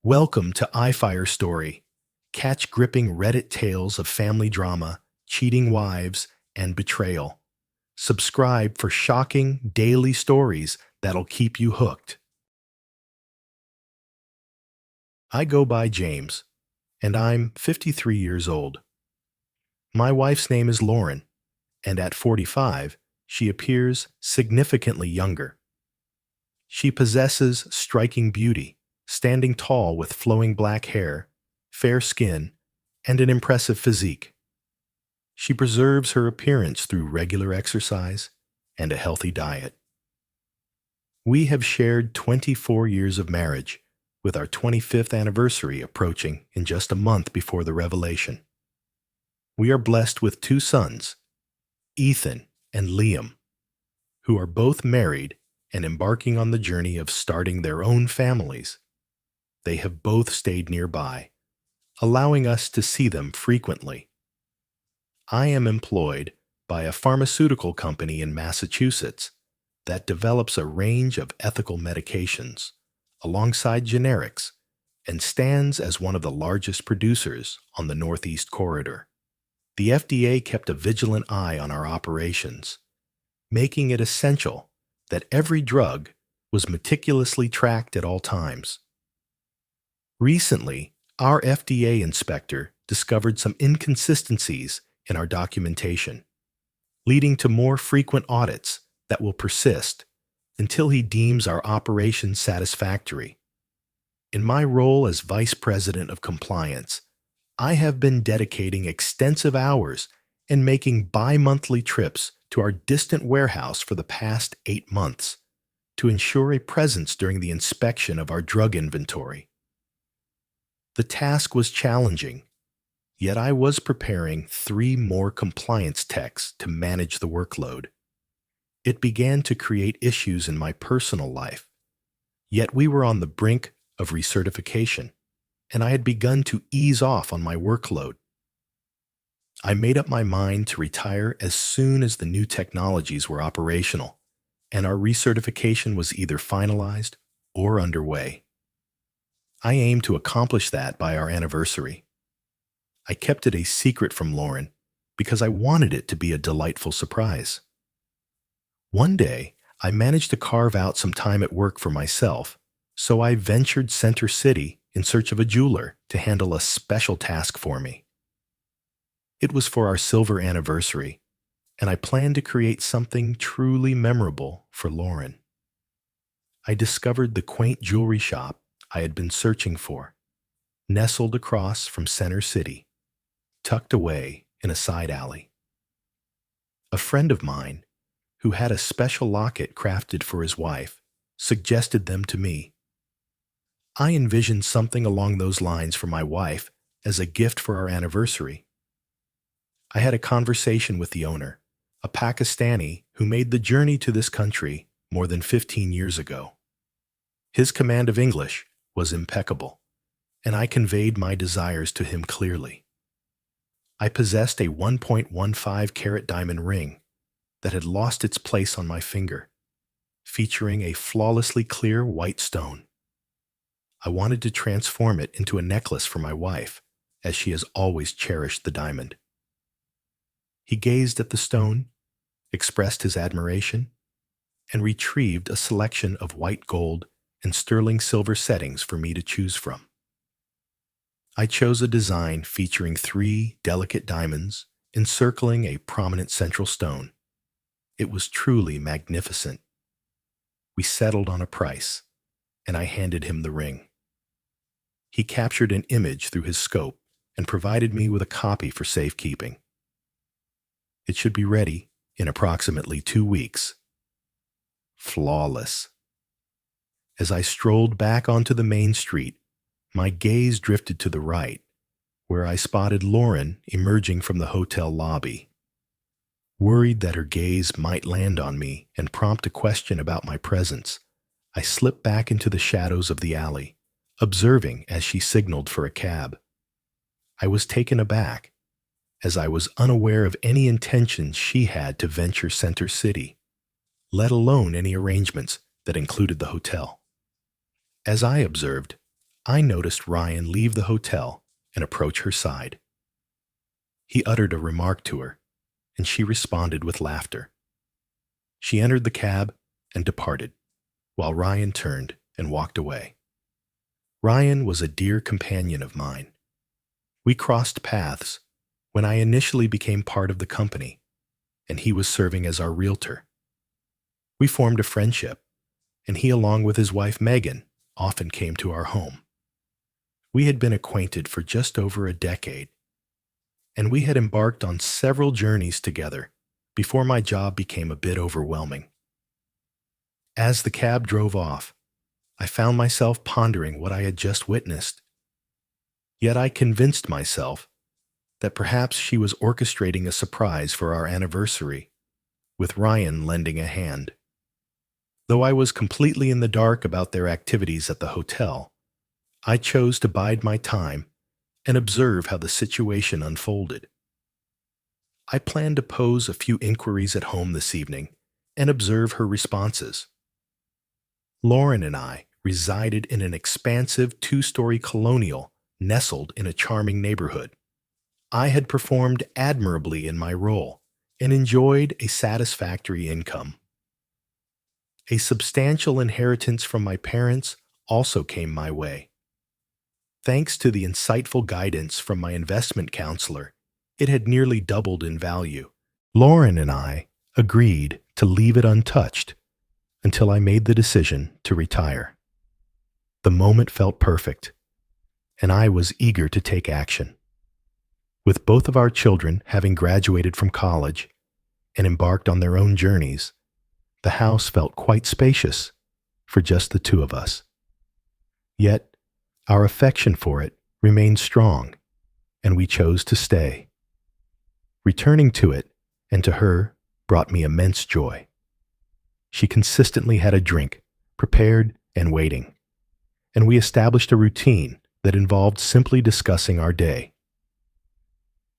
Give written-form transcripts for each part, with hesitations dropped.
Welcome to iFire Story. Catch gripping Reddit tales of family drama, cheating wives, and betrayal. Subscribe for shocking daily stories that'll keep you hooked. I go by James, and I'm 53 years old. My wife's name is Lauren, and at 45, she appears significantly younger. She possesses striking beauty, standing tall with flowing black hair, fair skin, and an impressive physique. She preserves her appearance through regular exercise and a healthy diet. We have shared 24 years of marriage, with our 25th anniversary approaching in just a month before the revelation. We are blessed with two sons, Ethan and Liam, who are both married and embarking on the journey of starting their own families. They have both stayed nearby, allowing us to see them frequently. I am employed by a pharmaceutical company in Massachusetts that develops a range of ethical medications alongside generics and stands as one of the largest producers on the Northeast Corridor. The FDA kept a vigilant eye on our operations, making it essential that every drug was meticulously tracked at all times. Recently, our FDA inspector discovered some inconsistencies in our documentation, leading to more frequent audits that will persist until he deems our operations satisfactory. In my role as Vice President of Compliance, I have been dedicating extensive hours and making bi-monthly trips to our distant warehouse for the past 8 months to ensure a presence during the inspection of our drug inventory. The task was challenging, yet I was preparing 3 more compliance techs to manage the workload. It began to create issues in my personal life, yet we were on the brink of recertification, and I had begun to ease off on my workload. I made up my mind to retire as soon as the new technologies were operational, and our recertification was either finalized or underway. I aimed to accomplish that by our anniversary. I kept it a secret from Lauren because I wanted it to be a delightful surprise. One day, I managed to carve out some time at work for myself, so I ventured Center City in search of a jeweler to handle a special task for me. It was for our silver anniversary, and I planned to create something truly memorable for Lauren. I discovered the quaint jewelry shop I had been searching for, nestled across from Center City, tucked away in a side alley. A friend of mine, who had a special locket crafted for his wife, suggested them to me. I envisioned something along those lines for my wife as a gift for our anniversary. I had a conversation with the owner, a Pakistani who made the journey to this country more than 15 years ago. His command of English was impeccable, and I conveyed my desires to him clearly. I possessed a 1.15 carat diamond ring that had lost its place on my finger, featuring a flawlessly clear white stone. I wanted to transform it into a necklace for my wife, as she has always cherished the diamond. He gazed at the stone, expressed his admiration, and retrieved a selection of white gold and sterling silver settings for me to choose from. I chose a design featuring 3 delicate diamonds encircling a prominent central stone. It was truly magnificent. We settled on a price, and I handed him the ring. He captured an image through his scope and provided me with a copy for safekeeping. It should be ready in approximately 2 weeks. Flawless. As I strolled back onto the main street, my gaze drifted to the right, where I spotted Lauren emerging from the hotel lobby. Worried that her gaze might land on me and prompt a question about my presence, I slipped back into the shadows of the alley, observing as she signaled for a cab. I was taken aback, as I was unaware of any intentions she had to venture Center City, let alone any arrangements that included the hotel. As I observed, I noticed Ryan leave the hotel and approach her side. He uttered a remark to her, and she responded with laughter. She entered the cab and departed, while Ryan turned and walked away. Ryan was a dear companion of mine. We crossed paths when I initially became part of the company, and he was serving as our realtor. We formed a friendship, and he, along with his wife Megan, often came to our home. We had been acquainted for just over a decade, and we had embarked on several journeys together before my job became a bit overwhelming. As the cab drove off, I found myself pondering what I had just witnessed. Yet I convinced myself that perhaps she was orchestrating a surprise for our anniversary, with Ryan lending a hand. Though I was completely in the dark about their activities at the hotel, I chose to bide my time and observe how the situation unfolded. I planned to pose a few inquiries at home this evening and observe her responses. Lauren and I resided in an expansive two-story colonial nestled in a charming neighborhood. I had performed admirably in my role and enjoyed a satisfactory income. A substantial inheritance from my parents also came my way. Thanks to the insightful guidance from my investment counselor, it had nearly doubled in value. Lauren and I agreed to leave it untouched until I made the decision to retire. The moment felt perfect, and I was eager to take action. With both of our children having graduated from college and embarked on their own journeys, the house felt quite spacious for just the two of us. Yet, our affection for it remained strong, and we chose to stay. Returning to it and to her brought me immense joy. She consistently had a drink, prepared and waiting, and we established a routine that involved simply discussing our day.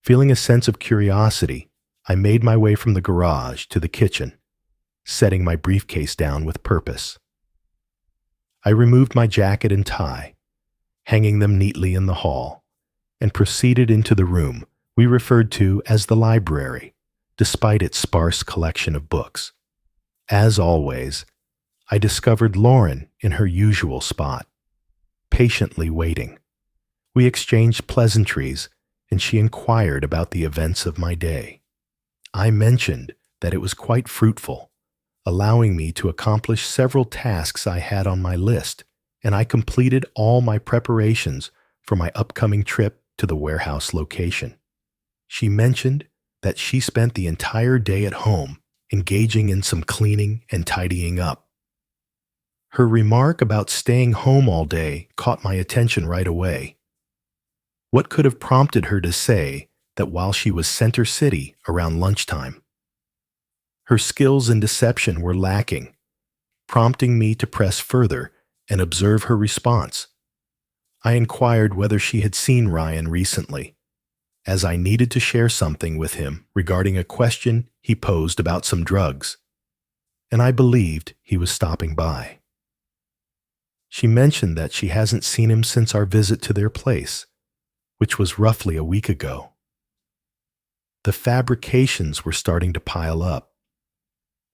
Feeling a sense of curiosity, I made my way from the garage to the kitchen, setting my briefcase down with purpose. I removed my jacket and tie, hanging them neatly in the hall, and proceeded into the room we referred to as the library, despite its sparse collection of books. As always, I discovered Lauren in her usual spot, patiently waiting. We exchanged pleasantries, and she inquired about the events of my day. I mentioned that it was quite fruitful, allowing me to accomplish several tasks I had on my list, and I completed all my preparations for my upcoming trip to the warehouse location. She mentioned that she spent the entire day at home engaging in some cleaning and tidying up. Her remark about staying home all day caught my attention right away. What could have prompted her to say that while she was Center City around lunchtime? Her skills in deception were lacking, prompting me to press further and observe her response. I inquired whether she had seen Ryan recently, as I needed to share something with him regarding a question he posed about some drugs, and I believed he was stopping by. She mentioned that she hasn't seen him since our visit to their place, which was roughly a week ago. The fabrications were starting to pile up.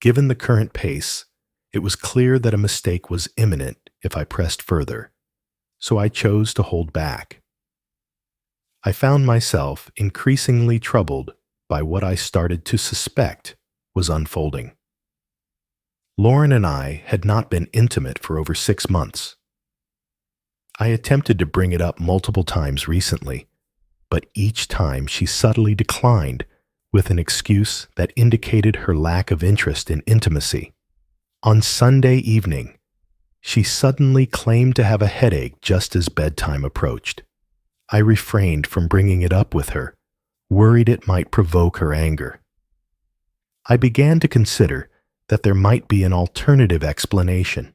Given the current pace, it was clear that a mistake was imminent if I pressed further, so I chose to hold back. I found myself increasingly troubled by what I started to suspect was unfolding. Lauren and I had not been intimate for over 6 months. I attempted to bring it up multiple times recently, but each time she subtly declined with an excuse that indicated her lack of interest in intimacy. On Sunday evening, she suddenly claimed to have a headache just as bedtime approached. I refrained from bringing it up with her, worried it might provoke her anger. I began to consider that there might be an alternative explanation.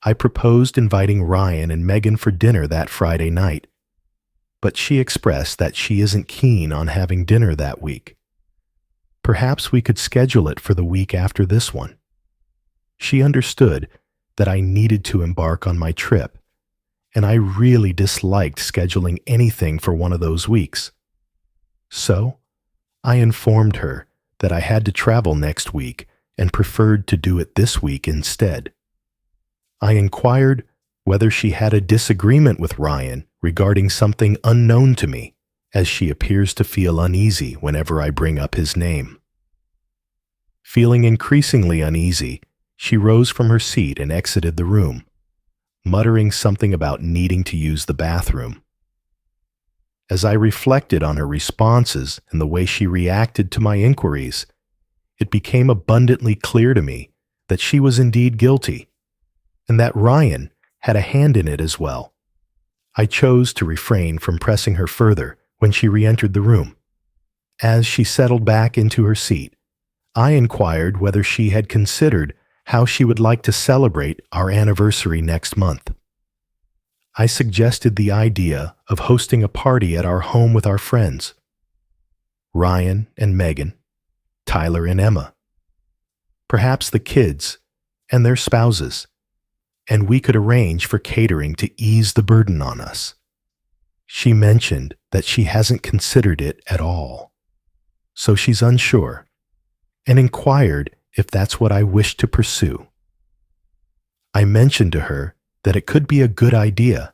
I proposed inviting Ryan and Megan for dinner that Friday night, but she expressed that she isn't keen on having dinner that week. Perhaps we could schedule it for the week after this one. She understood that I needed to embark on my trip, and I really disliked scheduling anything for one of those weeks. So, I informed her that I had to travel next week and preferred to do it this week instead. I inquired whether she had a disagreement with Ryan regarding something unknown to me, as she appears to feel uneasy whenever I bring up his name. Feeling increasingly uneasy, she rose from her seat and exited the room, muttering something about needing to use the bathroom. As I reflected on her responses and the way she reacted to my inquiries, it became abundantly clear to me that she was indeed guilty, and that Ryan had a hand in it as well. I chose to refrain from pressing her further when she re-entered the room. As she settled back into her seat, I inquired whether she had considered how she would like to celebrate our anniversary next month. I suggested the idea of hosting a party at our home with our friends, Ryan and Megan, Tyler and Emma, perhaps the kids and their spouses, and we could arrange for catering to ease the burden on us. She mentioned that she hasn't considered it at all, so she's unsure, and inquired if that's what I wished to pursue. I mentioned to her that it could be a good idea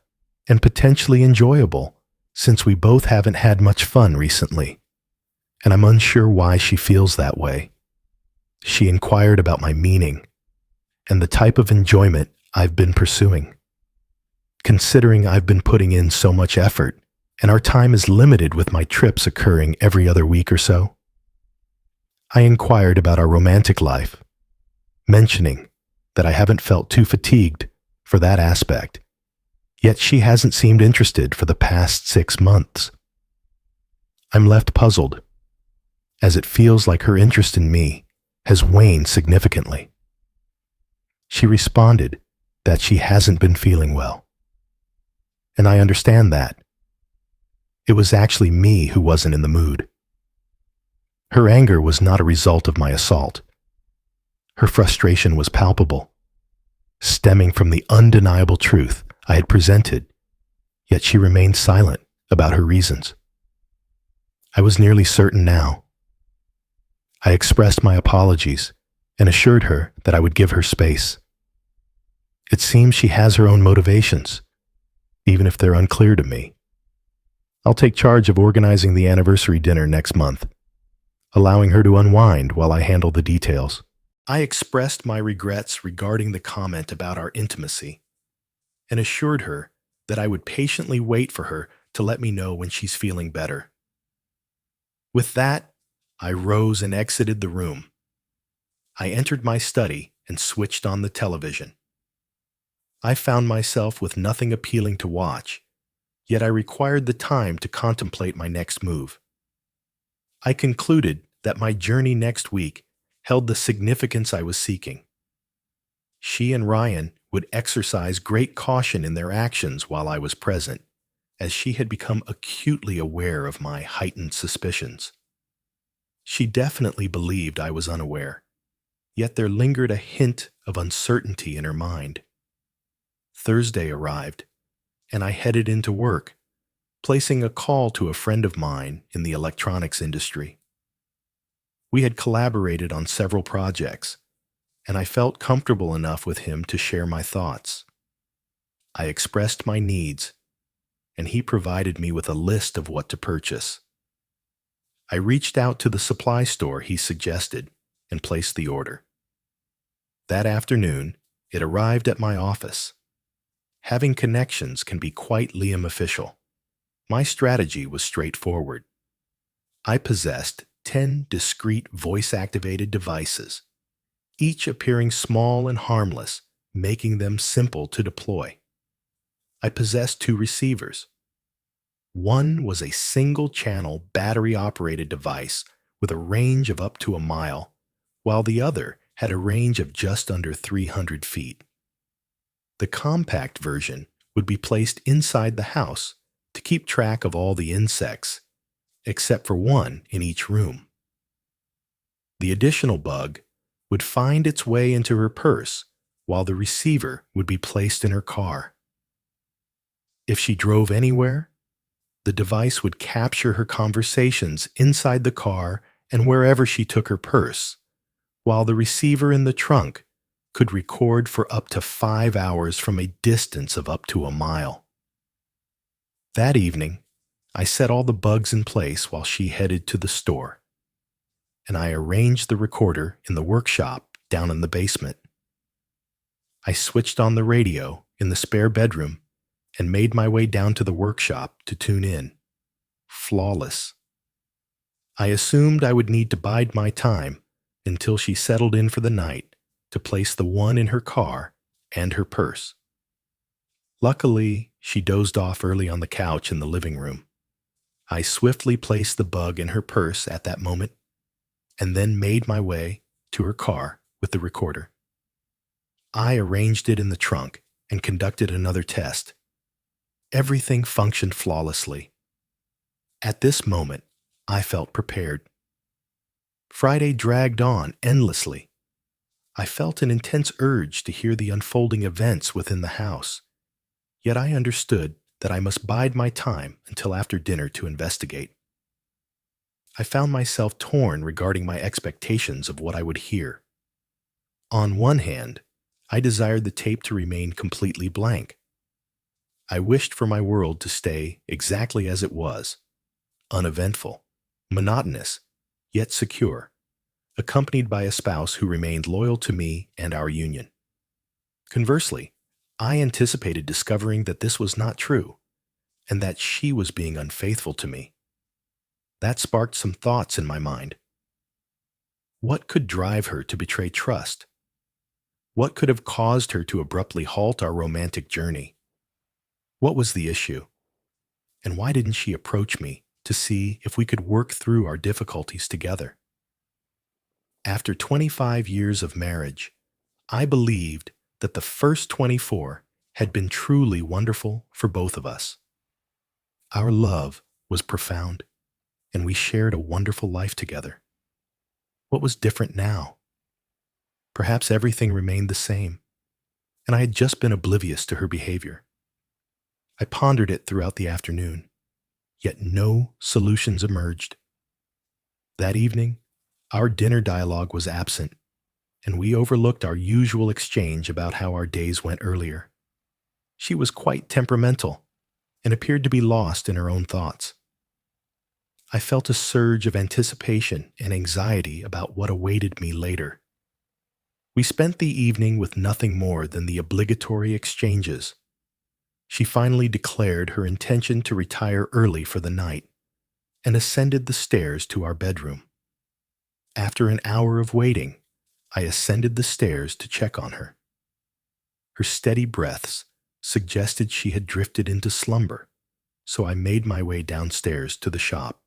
and potentially enjoyable, since we both haven't had much fun recently, and I'm unsure why she feels that way. She inquired about my meaning and the type of enjoyment I've been pursuing, considering I've been putting in so much effort and our time is limited with my trips occurring every other week or so. I inquired about our romantic life, mentioning that I haven't felt too fatigued for that aspect, yet she hasn't seemed interested for the past 6 months. I'm left puzzled, as it feels like her interest in me has waned significantly. She responded that she hasn't been feeling well, and I understand that. It was actually me who wasn't in the mood. Her anger was not a result of my assault. Her frustration was palpable, stemming from the undeniable truth I had presented, yet she remained silent about her reasons. I was nearly certain now. I expressed my apologies and assured her that I would give her space. It seems she has her own motivations, even if they're unclear to me. I'll take charge of organizing the anniversary dinner next month, allowing her to unwind while I handle the details. I expressed my regrets regarding the comment about our intimacy and assured her that I would patiently wait for her to let me know when she's feeling better. With that, I rose and exited the room. I entered my study and switched on the television. I found myself with nothing appealing to watch, yet I required the time to contemplate my next move. I concluded that my journey next week held the significance I was seeking. She and Ryan would exercise great caution in their actions while I was present, as she had become acutely aware of my heightened suspicions. She definitely believed I was unaware, yet there lingered a hint of uncertainty in her mind. Thursday arrived, and I headed into work, placing a call to a friend of mine in the electronics industry. We had collaborated on several projects, and I felt comfortable enough with him to share my thoughts. I expressed my needs, and he provided me with a list of what to purchase. I reached out to the supply store he suggested and placed the order. That afternoon, it arrived at my office. Having connections can be quite Liam official. My strategy was straightforward. I possessed 10 discrete voice-activated devices, each appearing small and harmless, making them simple to deploy. I possessed 2 receivers. One was a single-channel battery-operated device with a range of up to a mile, while the other had a range of just under 300 feet. The compact version would be placed inside the house to keep track of all the insects, except for one in each room. The additional bug would find its way into her purse, while the receiver would be placed in her car. If she drove anywhere, the device would capture her conversations inside the car and wherever she took her purse, while the receiver in the trunk could record for up to 5 hours from a distance of up to a mile. That evening, I set all the bugs in place while she headed to the store, and I arranged the recorder in the workshop down in the basement. I switched on the radio in the spare bedroom and made my way down to the workshop to tune in. Flawless. I assumed I would need to bide my time until she settled in for the night to place the one in her car and her purse. Luckily, she dozed off early on the couch in the living room. I swiftly placed the bug in her purse at that moment and then made my way to her car with the recorder. I arranged it in the trunk and conducted another test. Everything functioned flawlessly. At this moment, I felt prepared. Friday dragged on endlessly. I felt an intense urge to hear the unfolding events within the house, yet I understood that I must bide my time until after dinner to investigate. I found myself torn regarding my expectations of what I would hear. On one hand, I desired the tape to remain completely blank. I wished for my world to stay exactly as it was, uneventful, monotonous, yet secure, accompanied by a spouse who remained loyal to me and our union. Conversely, I anticipated discovering that this was not true, and that she was being unfaithful to me. That sparked some thoughts in my mind. What could drive her to betray trust? What could have caused her to abruptly halt our romantic journey? What was the issue? And why didn't she approach me to see if we could work through our difficulties together? After 25 years of marriage, I believed that the first 24 had been truly wonderful for both of us. Our love was profound, and we shared a wonderful life together. What was different now? Perhaps everything remained the same, and I had just been oblivious to her behavior. I pondered it throughout the afternoon, yet no solutions emerged. That evening, our dinner dialogue was absent, and we overlooked our usual exchange about how our days went earlier. She was quite temperamental and appeared to be lost in her own thoughts. I felt a surge of anticipation and anxiety about what awaited me later. We spent the evening with nothing more than the obligatory exchanges. She finally declared her intention to retire early for the night and ascended the stairs to our bedroom. After an hour of waiting, I ascended the stairs to check on her. Her steady breaths suggested she had drifted into slumber, so I made my way downstairs to the shop.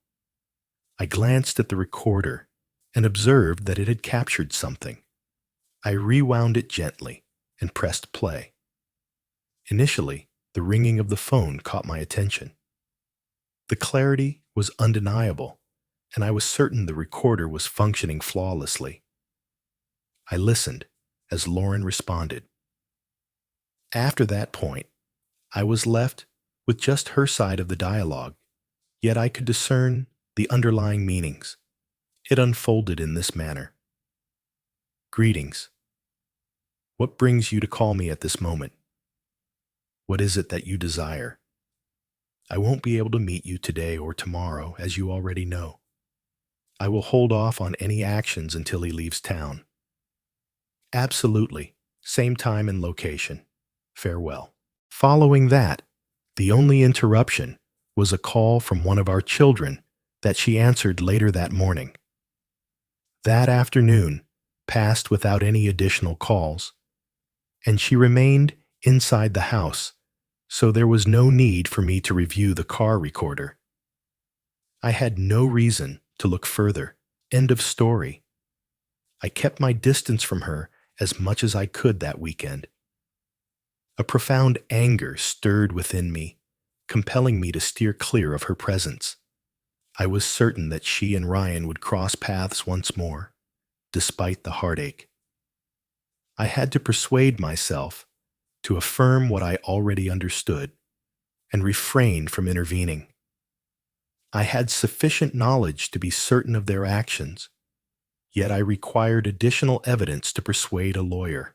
I glanced at the recorder and observed that it had captured something. I rewound it gently and pressed play. Initially, the ringing of the phone caught my attention. The clarity was undeniable, and I was certain the recorder was functioning flawlessly. I listened as Lauren responded. After that point, I was left with just her side of the dialogue, yet I could discern the underlying meanings. It unfolded in this manner. Greetings. What brings you to call me at this moment? What is it that you desire? I won't be able to meet you today or tomorrow, as you already know. I will hold off on any actions until he leaves town. Absolutely. Same time and location. Farewell. Following that, the only interruption was a call from one of our children that she answered later that morning. That afternoon passed without any additional calls, and she remained inside the house, so there was no need for me to review the car recorder. I had no reason to look further. End of story. I kept my distance from her as much as I could that weekend. A profound anger stirred within me, compelling me to steer clear of her presence. I was certain that she and Ryan would cross paths once more, despite the heartache. I had to persuade myself to affirm what I already understood, and refrained from intervening. I had sufficient knowledge to be certain of their actions, yet I required additional evidence to persuade a lawyer.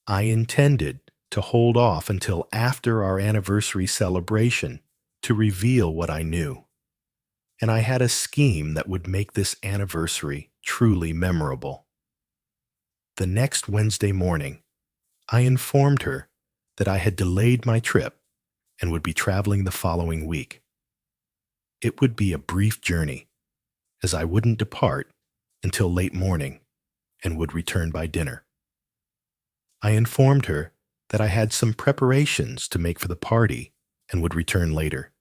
I intended to hold off until after our anniversary celebration to reveal what I knew, and I had a scheme that would make this anniversary truly memorable. The next Wednesday morning, I informed her that I had delayed my trip and would be traveling the following week. It would be a brief journey, as I wouldn't depart until late morning and would return by dinner. I informed her that I had some preparations to make for the party and would return later.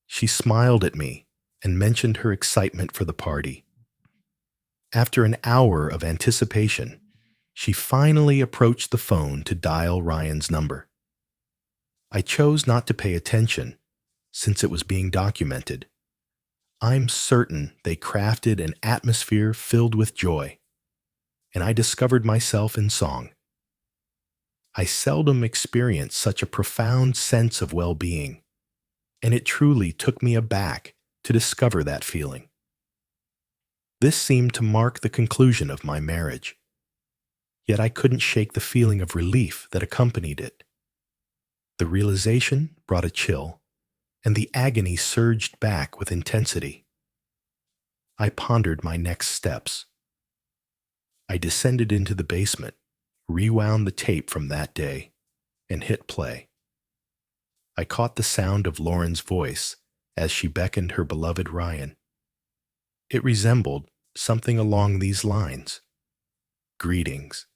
She smiled at me and mentioned her excitement for the party. After an hour of anticipation, she finally approached the phone to dial Ryan's number. I chose not to pay attention, since it was being documented. I'm certain they crafted an atmosphere filled with joy, and I discovered myself in song. I seldom experienced such a profound sense of well-being, and it truly took me aback to discover that feeling. This seemed to mark the conclusion of my marriage, yet I couldn't shake the feeling of relief that accompanied it. The realization brought a chill, and the agony surged back with intensity. I pondered my next steps. I descended into the basement, rewound the tape from that day, and hit play. I caught the sound of Lauren's voice as she beckoned her beloved Ryan. It resembled something along these lines. "Greetings.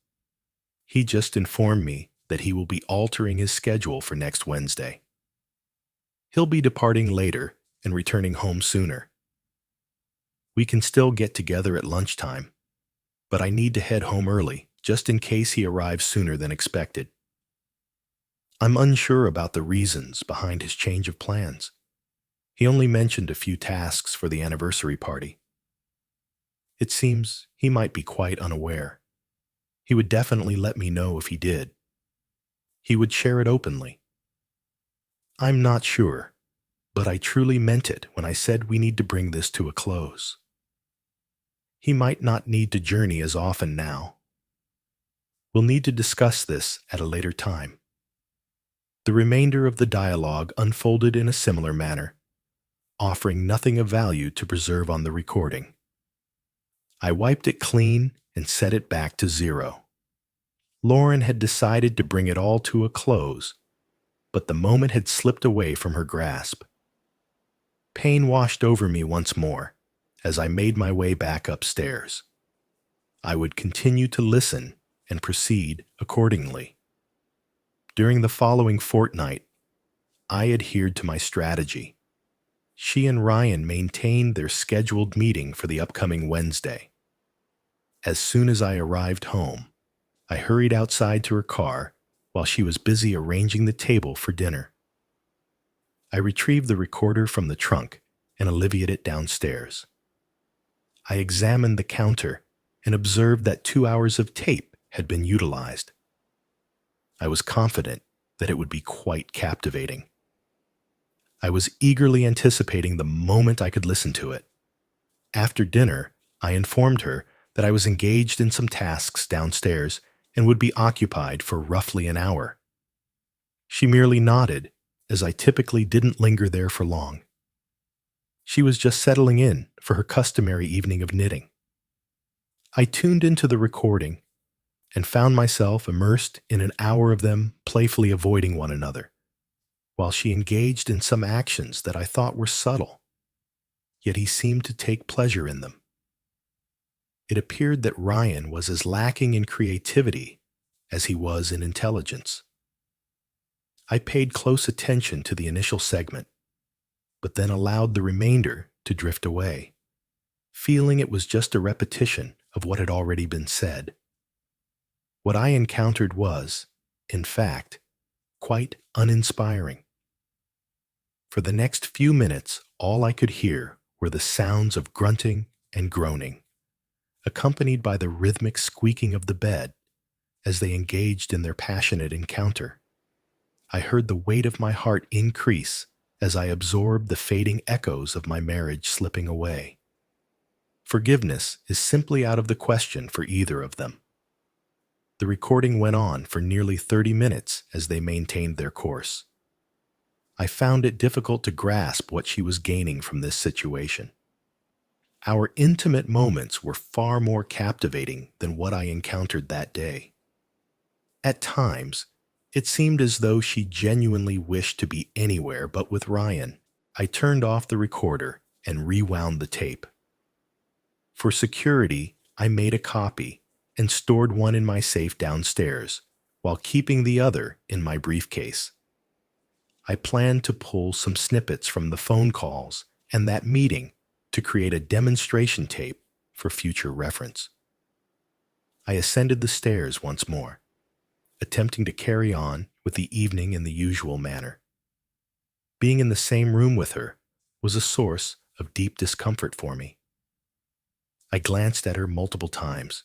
He just informed me that he will be altering his schedule for next Wednesday. He'll be departing later and returning home sooner. We can still get together at lunchtime, but I need to head home early just in case he arrives sooner than expected. I'm unsure about the reasons behind his change of plans. He only mentioned a few tasks for the anniversary party. It seems he might be quite unaware. He would definitely let me know if he did. He would share it openly. I'm not sure, but I truly meant it when I said we need to bring this to a close. He might not need to journey as often now. We'll need to discuss this at a later time." The remainder of the dialogue unfolded in a similar manner, offering nothing of value to preserve on the recording. I wiped it clean and set it back to 0. Lauren had decided to bring it all to a close, but the moment had slipped away from her grasp. Pain washed over me once more as I made my way back upstairs. I would continue to listen and proceed accordingly. During the following fortnight, I adhered to my strategy. She and Ryan maintained their scheduled meeting for the upcoming Wednesday. As soon as I arrived home, I hurried outside to her car while she was busy arranging the table for dinner. I retrieved the recorder from the trunk and alleviated it downstairs. I examined the counter and observed that 2 hours of tape had been utilized. I was confident that it would be quite captivating. I was eagerly anticipating the moment I could listen to it. After dinner, I informed her that I was engaged in some tasks downstairs and would be occupied for roughly an hour. She merely nodded, as I typically didn't linger there for long. She was just settling in for her customary evening of knitting. I tuned into the recording and found myself immersed in an hour of them playfully avoiding one another, while she engaged in some actions that I thought were subtle, yet he seemed to take pleasure in them. It appeared that Ryan was as lacking in creativity as he was in intelligence. I paid close attention to the initial segment, but then allowed the remainder to drift away, feeling it was just a repetition of what had already been said. What I encountered was, in fact, quite uninspiring. For the next few minutes, all I could hear were the sounds of grunting and groaning, accompanied by the rhythmic squeaking of the bed as they engaged in their passionate encounter. I heard the weight of my heart increase as I absorbed the fading echoes of my marriage slipping away. Forgiveness is simply out of the question for either of them. The recording went on for nearly 30 minutes as they maintained their course. I found it difficult to grasp what she was gaining from this situation. Our intimate moments were far more captivating than what I encountered that day. At times, it seemed as though she genuinely wished to be anywhere but with Ryan. I turned off the recorder and rewound the tape. For security, I made a copy and stored one in my safe downstairs, while keeping the other in my briefcase. I planned to pull some snippets from the phone calls and that meeting to create a demonstration tape for future reference. I ascended the stairs once more, attempting to carry on with the evening in the usual manner. Being in the same room with her was a source of deep discomfort for me. I glanced at her multiple times,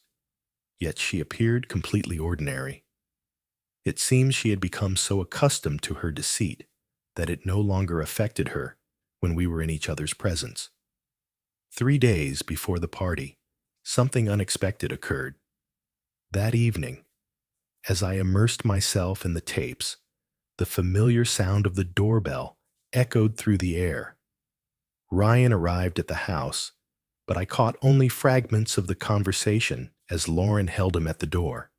yet she appeared completely ordinary. It seems she had become so accustomed to her deceit that it no longer affected her when we were in each other's presence. 3 days before the party, something unexpected occurred. That evening, as I immersed myself in the tapes, the familiar sound of the doorbell echoed through the air. Ryan arrived at the house, but I caught only fragments of the conversation as Lauren held him at the door.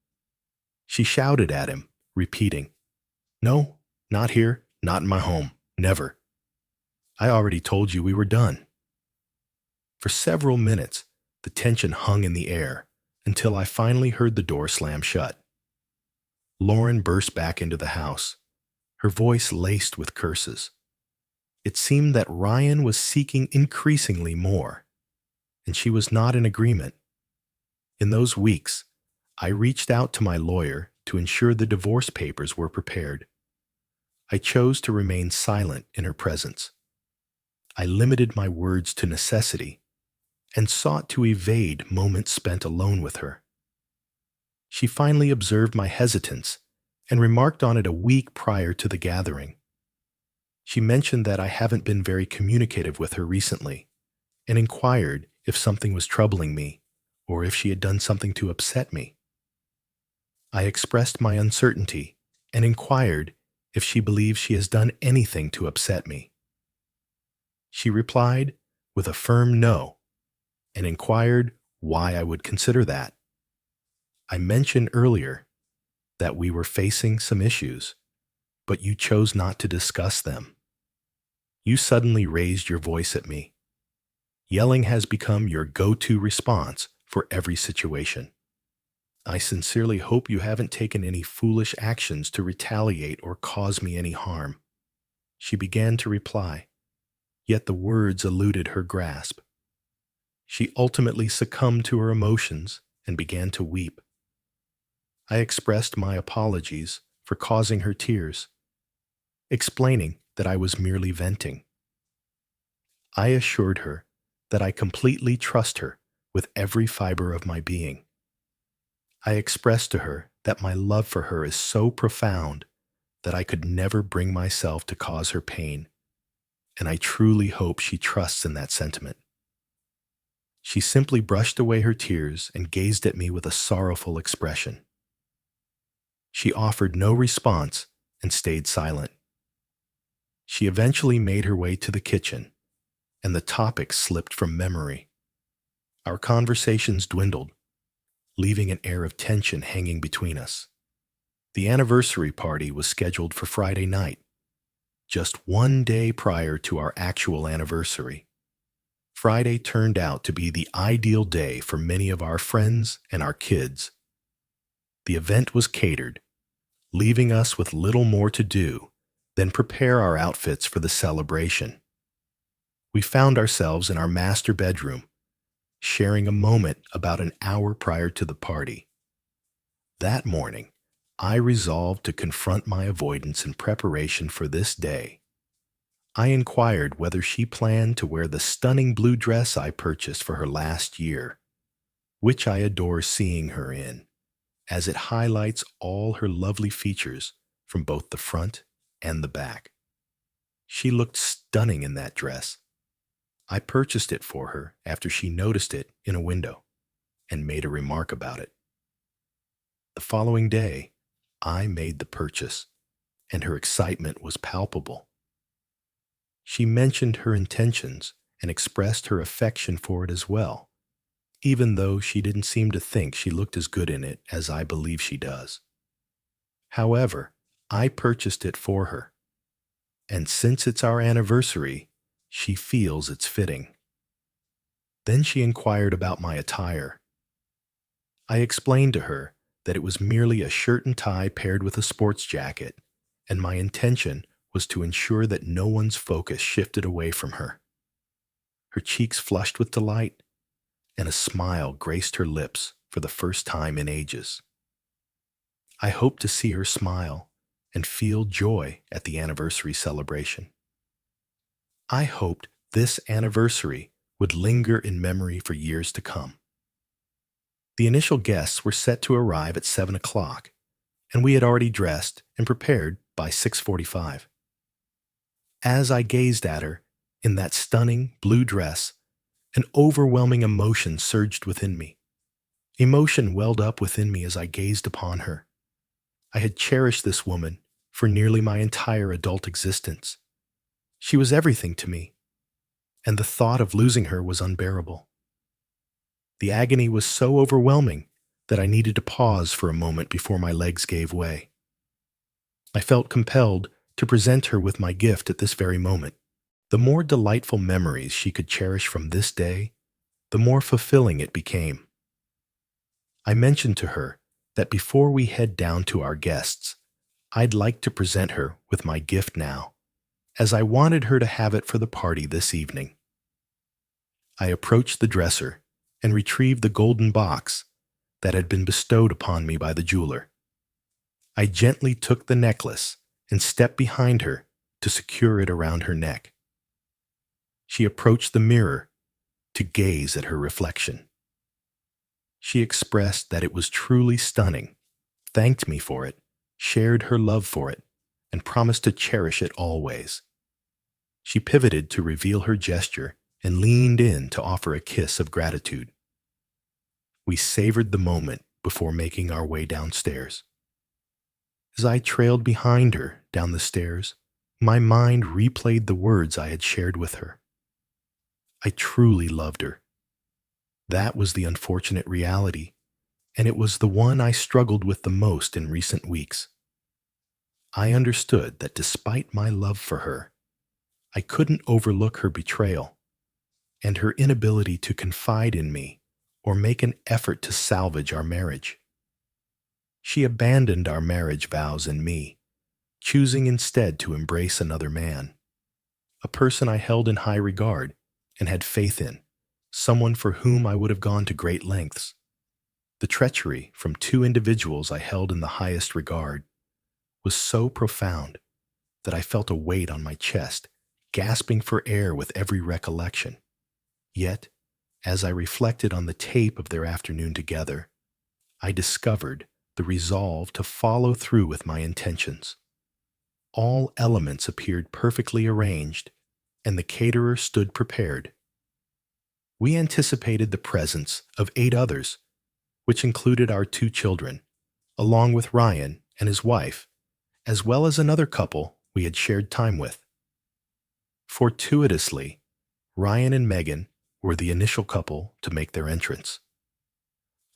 She shouted at him, repeating, "No, not here, not in my home, never. I already told you we were done." For several minutes, the tension hung in the air until I finally heard the door slam shut. Lauren burst back into the house, her voice laced with curses. It seemed that Ryan was seeking increasingly more, and she was not in agreement. In those weeks, I reached out to my lawyer to ensure the divorce papers were prepared. I chose to remain silent in her presence. I limited my words to necessity and sought to evade moments spent alone with her. She finally observed my hesitance and remarked on it a week prior to the gathering. She mentioned that I haven't been very communicative with her recently and inquired if something was troubling me or if she had done something to upset me. I expressed my uncertainty and inquired if she believes she has done anything to upset me. She replied with a firm no and inquired why I would consider that. I mentioned earlier that we were facing some issues, but you chose not to discuss them. You suddenly raised your voice at me. Yelling has become your go-to response for every situation. I sincerely hope you haven't taken any foolish actions to retaliate or cause me any harm. She began to reply, yet the words eluded her grasp. She ultimately succumbed to her emotions and began to weep. I expressed my apologies for causing her tears, explaining that I was merely venting. I assured her that I completely trust her with every fiber of my being. I expressed to her that my love for her is so profound that I could never bring myself to cause her pain, and I truly hope she trusts in that sentiment. She simply brushed away her tears and gazed at me with a sorrowful expression. She offered no response and stayed silent. She eventually made her way to the kitchen, and the topic slipped from memory. Our conversations dwindled, leaving an air of tension hanging between us. The anniversary party was scheduled for Friday night, just 1 day prior to our actual anniversary. Friday turned out to be the ideal day for many of our friends and our kids. The event was catered, leaving us with little more to do than prepare our outfits for the celebration. We found ourselves in our master bedroom, sharing a moment about an hour prior to the party. That morning, I resolved to confront my avoidance in preparation for this day. I inquired whether she planned to wear the stunning blue dress I purchased for her last year, which I adore seeing her in, as it highlights all her lovely features from both the front and the back. She looked stunning in that dress. I purchased it for her after she noticed it in a window and made a remark about it. The following day, I made the purchase, and her excitement was palpable. She mentioned her intentions and expressed her affection for it as well, even though she didn't seem to think she looked as good in it as I believe she does. However, I purchased it for her, and since it's our anniversary, she feels it's fitting. Then she inquired about my attire. I explained to her that it was merely a shirt and tie paired with a sports jacket, and my intention was to ensure that no one's focus shifted away from her. Her cheeks flushed with delight, and a smile graced her lips for the first time in ages. I hoped to see her smile and feel joy at the anniversary celebration. I hoped this anniversary would linger in memory for years to come. The initial guests were set to arrive at 7 o'clock, and we had already dressed and prepared by 6:45. As I gazed at her in that stunning blue dress, an overwhelming emotion surged within me. Emotion welled up within me as I gazed upon her. I had cherished this woman for nearly my entire adult existence. She was everything to me, and the thought of losing her was unbearable. The agony was so overwhelming that I needed to pause for a moment before my legs gave way. I felt compelled to present her with my gift at this very moment. The more delightful memories she could cherish from this day, the more fulfilling it became. I mentioned to her that before we head down to our guests, I'd like to present her with my gift now, as I wanted her to have it for the party this evening. I approached the dresser and retrieved the golden box that had been bestowed upon me by the jeweler. I gently took the necklace and stepped behind her to secure it around her neck. She approached the mirror to gaze at her reflection. She expressed that it was truly stunning, thanked me for it, shared her love for it, and promised to cherish it always. She pivoted to reveal her gesture and leaned in to offer a kiss of gratitude. We savored the moment before making our way downstairs. As I trailed behind her down the stairs, my mind replayed the words I had shared with her. I truly loved her. That was the unfortunate reality, and it was the one I struggled with the most in recent weeks. I understood that despite my love for her, I couldn't overlook her betrayal and her inability to confide in me or make an effort to salvage our marriage. She abandoned our marriage vows and me, choosing instead to embrace another man, a person I held in high regard and had faith in, someone for whom I would have gone to great lengths. The treachery from two individuals I held in the highest regard was so profound that I felt a weight on my chest, gasping for air with every recollection. Yet, as I reflected on the tape of their afternoon together, I discovered the resolve to follow through with my intentions. All elements appeared perfectly arranged, and the caterer stood prepared. We anticipated the presence of 8 others, which included our 2 children, along with Ryan and his wife, as well as another couple we had shared time with. Fortuitously, Ryan and Megan were the initial couple to make their entrance.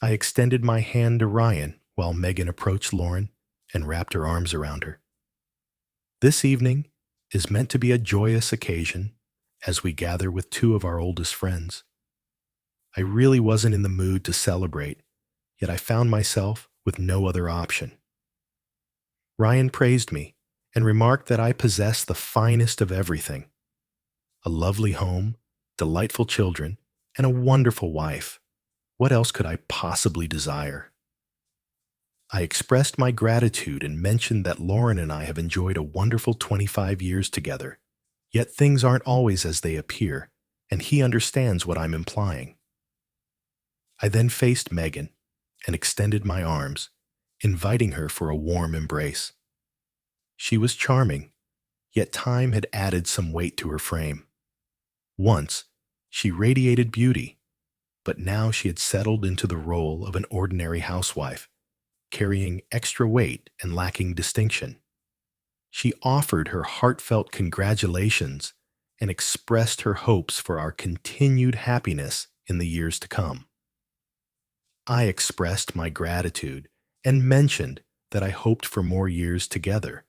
I extended my hand to Ryan while Megan approached Lauren and wrapped her arms around her. This evening is meant to be a joyous occasion as we gather with 2 of our oldest friends. I really wasn't in the mood to celebrate, yet I found myself with no other option. Ryan praised me and remarked that I possess the finest of everything: a lovely home, delightful children, and a wonderful wife. What else could I possibly desire? I expressed my gratitude and mentioned that Lauren and I have enjoyed a wonderful 25 years together, yet things aren't always as they appear, and he understands what I'm implying. I then faced Megan and extended my arms, inviting her for a warm embrace. She was charming yet time had added some weight to her frame. Once, she radiated beauty, but now she had settled into the role of an ordinary housewife, carrying extra weight and lacking distinction. She offered her heartfelt congratulations and expressed her hopes for our continued happiness in the years to come. I expressed my gratitude and mentioned that I hoped for more years together,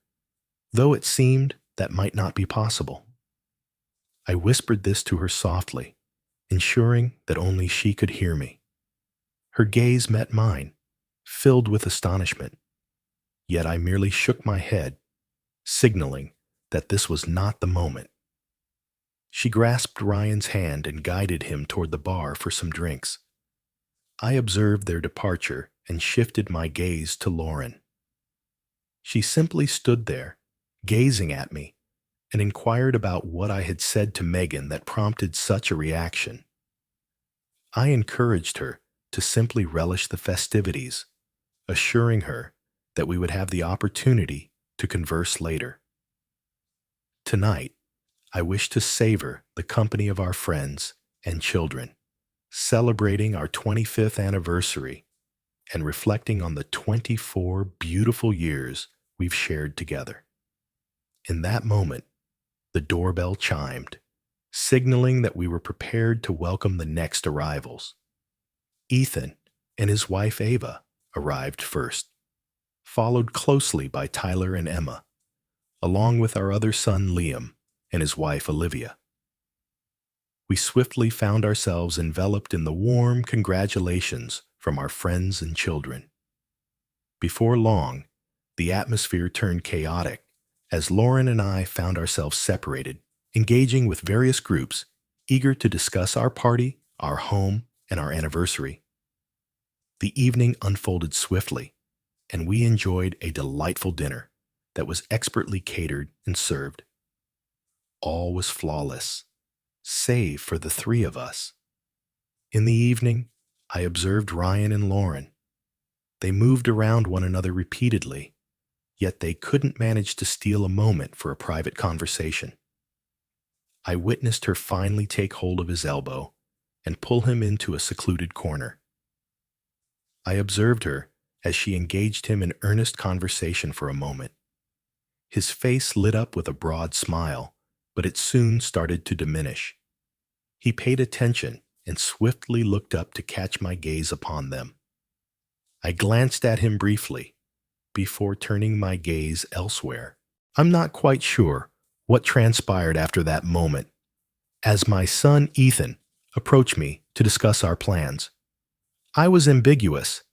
though it seemed that might not be possible. I whispered this to her softly, ensuring that only she could hear me. Her gaze met mine, filled with astonishment, yet I merely shook my head, signaling that this was not the moment. She grasped Ryan's hand and guided him toward the bar for some drinks. I observed their departure and shifted my gaze to Lauren. She simply stood there, gazing at me, and inquired about what I had said to Megan that prompted such a reaction. I encouraged her to simply relish the festivities, assuring her that we would have the opportunity to converse later. Tonight, I wish to savor the company of our friends and children, celebrating our 25th anniversary and reflecting on the 24 beautiful years we've shared together. In that moment, the doorbell chimed, signaling that we were prepared to welcome the next arrivals. Ethan and his wife Ava arrived first, followed closely by Tyler and Emma, along with our other son Liam and his wife Olivia. We swiftly found ourselves enveloped in the warm congratulations from our friends and children. Before long, the atmosphere turned chaotic as Lauren and I found ourselves separated, engaging with various groups, eager to discuss our party, our home, and our anniversary. The evening unfolded swiftly, and we enjoyed a delightful dinner that was expertly catered and served. All was flawless, save for the three of us. In the evening, I observed Ryan and Lauren. They moved around one another repeatedly, yet they couldn't manage to steal a moment for a private conversation. I witnessed her finally take hold of his elbow and pull him into a secluded corner. I observed her as she engaged him in earnest conversation for a moment. His face lit up with a broad smile, but it soon started to diminish. He paid attention and swiftly looked up to catch my gaze upon them. I glanced at him briefly before turning my gaze elsewhere. I'm not quite sure what transpired after that moment, as my son Ethan approached me to discuss our plans. I was ambiguous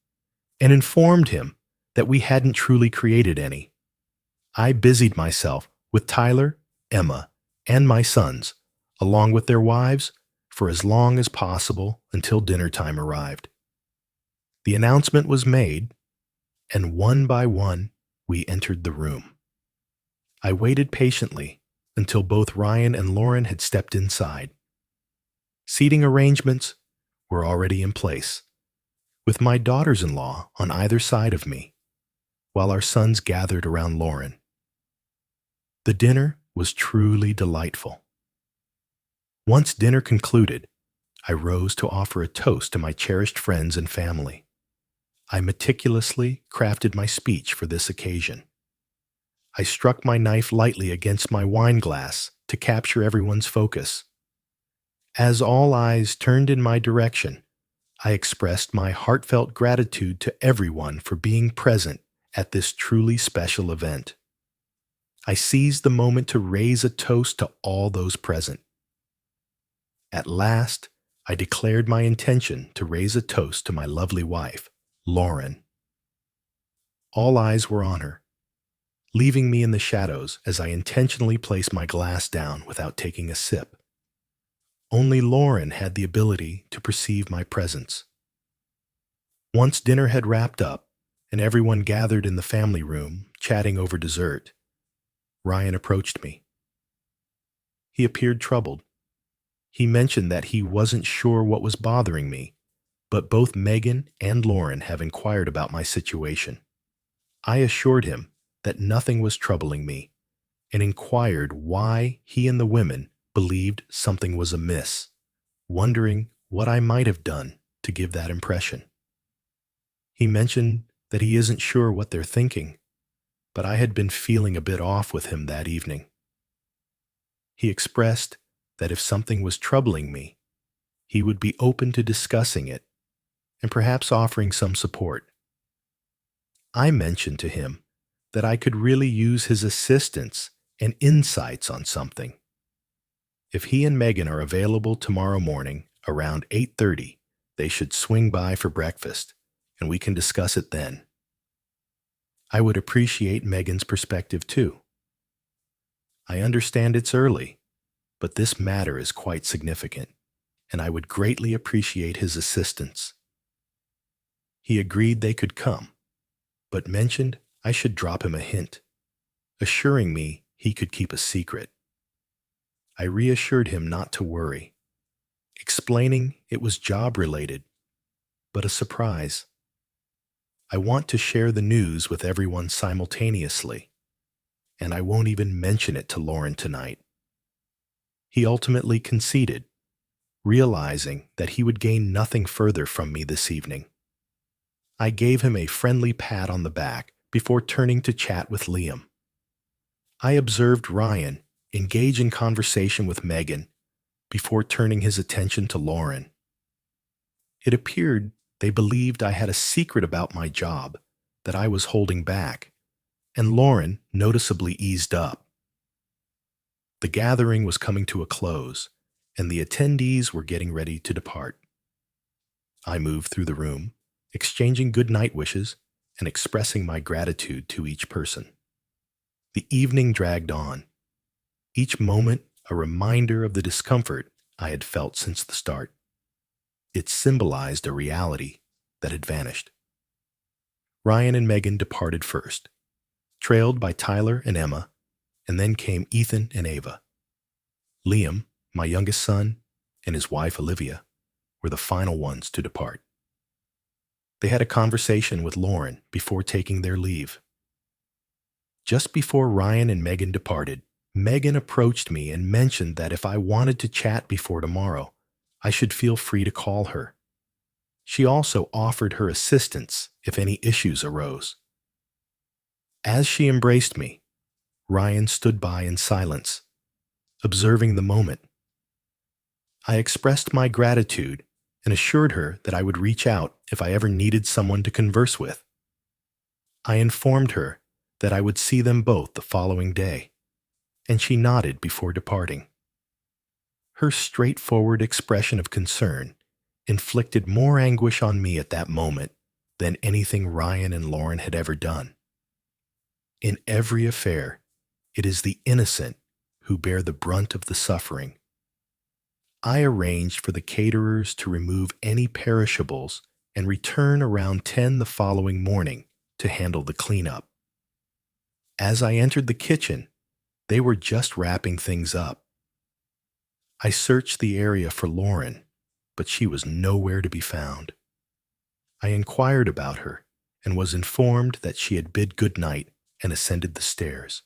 and informed him that we hadn't truly created any. I busied myself with Tyler, Emma, and my sons, along with their wives, for as long as possible until dinner time arrived. The announcement was made, and one by one, we entered the room. I waited patiently until both Ryan and Lauren had stepped inside. Seating arrangements were already in place, with my daughters-in-law on either side of me, while our sons gathered around Lauren. The dinner was truly delightful. Once dinner concluded, I rose to offer a toast to my cherished friends and family. I meticulously crafted my speech for this occasion. I struck my knife lightly against my wine glass to capture everyone's focus. As all eyes turned in my direction, I expressed my heartfelt gratitude to everyone for being present at this truly special event. I seized the moment to raise a toast to all those present. At last, I declared my intention to raise a toast to my lovely wife, Lauren. All eyes were on her, leaving me in the shadows as I intentionally placed my glass down without taking a sip. Only Lauren had the ability to perceive my presence. Once dinner had wrapped up and everyone gathered in the family room, chatting over dessert, Ryan approached me. He appeared troubled. He mentioned that he wasn't sure what was bothering me, but both Megan and Lauren have inquired about my situation. I assured him that nothing was troubling me, and inquired why he and the women believed something was amiss, wondering what I might have done to give that impression. He mentioned that he isn't sure what they're thinking, but I had been feeling a bit off with him that evening. He expressed that if something was troubling me, he would be open to discussing it and perhaps offering some support. I mentioned to him that I could really use his assistance and insights on something. If he and Megan are available tomorrow morning around 8:30, they should swing by for breakfast, and we can discuss it then. I would appreciate Megan's perspective too. I understand it's early, but this matter is quite significant, and I would greatly appreciate his assistance. He agreed they could come, but mentioned I should drop him a hint, assuring me he could keep a secret. I reassured him not to worry, explaining it was job-related, but a surprise. I want to share the news with everyone simultaneously, and I won't even mention it to Lauren tonight. He ultimately conceded, realizing that he would gain nothing further from me this evening. I gave him a friendly pat on the back before turning to chat with Liam. I observed Ryan engage in conversation with Megan before turning his attention to Lauren. It appeared they believed I had a secret about my job that I was holding back, and Lauren noticeably eased up. The gathering was coming to a close, and the attendees were getting ready to depart. I moved through the room, exchanging good night wishes and expressing my gratitude to each person. The evening dragged on, each moment a reminder of the discomfort I had felt since the start. It symbolized a reality that had vanished. Ryan and Megan departed first, trailed by Tyler and Emma, and then came Ethan and Ava. Liam, my youngest son, and his wife Olivia were the final ones to depart. They had a conversation with Lauren before taking their leave. Just before Ryan and Megan departed, Megan approached me and mentioned that if I wanted to chat before tomorrow, I should feel free to call her. She also offered her assistance if any issues arose. As she embraced me, Ryan stood by in silence, observing the moment. I expressed my gratitude and assured her that I would reach out if I ever needed someone to converse with. I informed her that I would see them both the following day, and she nodded before departing. Her straightforward expression of concern inflicted more anguish on me at that moment than anything Ryan and Lauren had ever done. In every affair, it is the innocent who bear the brunt of the suffering. I arranged for the caterers to remove any perishables and return around 10 the following morning to handle the cleanup. As I entered the kitchen, they were just wrapping things up. I searched the area for Lauren, but she was nowhere to be found. I inquired about her and was informed that she had bid good night and ascended the stairs.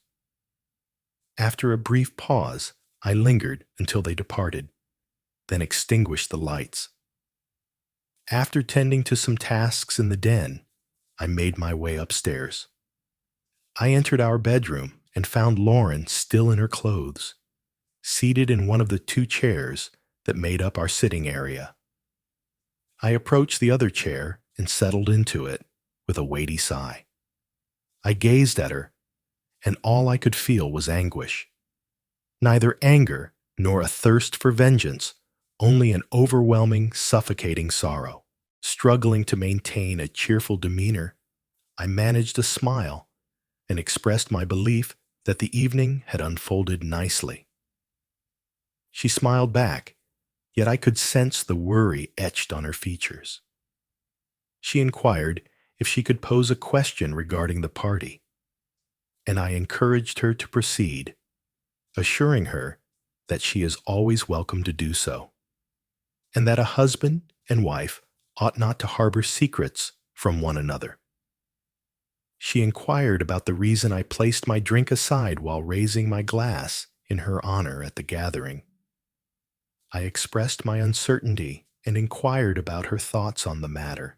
After a brief pause, I lingered until they departed, then extinguished the lights. After tending to some tasks in the den, I made my way upstairs. I entered our bedroom and found Lauren still in her clothes, seated in one of the 2 chairs that made up our sitting area. I approached the other chair and settled into it with a weighty sigh. I gazed at her, and all I could feel was anguish. Neither anger nor a thirst for vengeance, only an overwhelming, suffocating sorrow. Struggling to maintain a cheerful demeanor, I managed a smile and expressed my belief that the evening had unfolded nicely. She smiled back, yet I could sense the worry etched on her features. She inquired if she could pose a question regarding the party, and I encouraged her to proceed, assuring her that she is always welcome to do so, and that a husband and wife ought not to harbor secrets from one another. She inquired about the reason I placed my drink aside while raising my glass in her honor at the gathering. I expressed my uncertainty and inquired about her thoughts on the matter.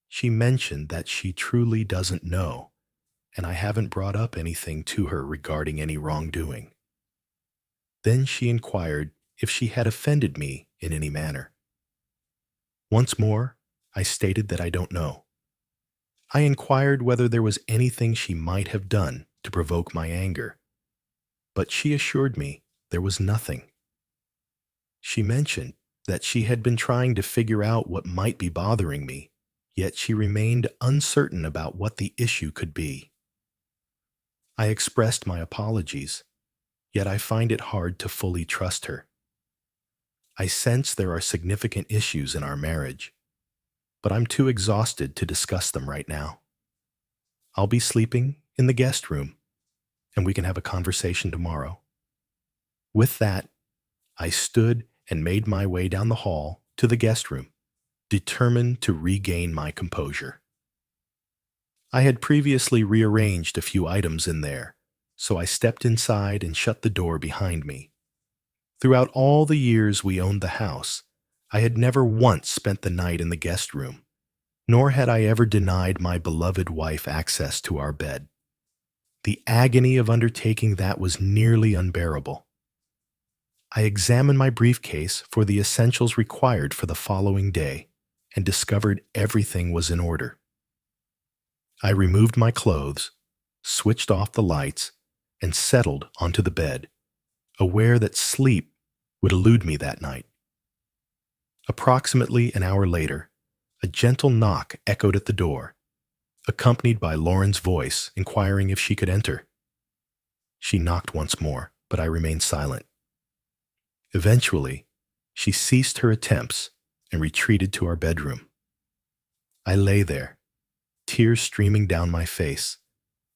She mentioned that she truly doesn't know, and I haven't brought up anything to her regarding any wrongdoing. Then she inquired if she had offended me in any manner. Once more, I stated that I don't know. I inquired whether there was anything she might have done to provoke my anger, but she assured me there was nothing. She mentioned that she had been trying to figure out what might be bothering me, yet she remained uncertain about what the issue could be. I expressed my apologies, yet I find it hard to fully trust her. I sense there are significant issues in our marriage, but I'm too exhausted to discuss them right now. I'll be sleeping in the guest room, and we can have a conversation tomorrow. With that, I stood and made my way down the hall to the guest room, determined to regain my composure. I had previously rearranged a few items in there, so I stepped inside and shut the door behind me. Throughout all the years we owned the house, I had never once spent the night in the guest room, nor had I ever denied my beloved wife access to our bed. The agony of undertaking that was nearly unbearable. I examined my briefcase for the essentials required for the following day and discovered everything was in order. I removed my clothes, switched off the lights, and settled onto the bed, aware that sleep would elude me that night. Approximately an hour later, a gentle knock echoed at the door, accompanied by Lauren's voice inquiring if she could enter. She knocked once more, but I remained silent. Eventually, she ceased her attempts and retreated to our bedroom. I lay there, tears streaming down my face,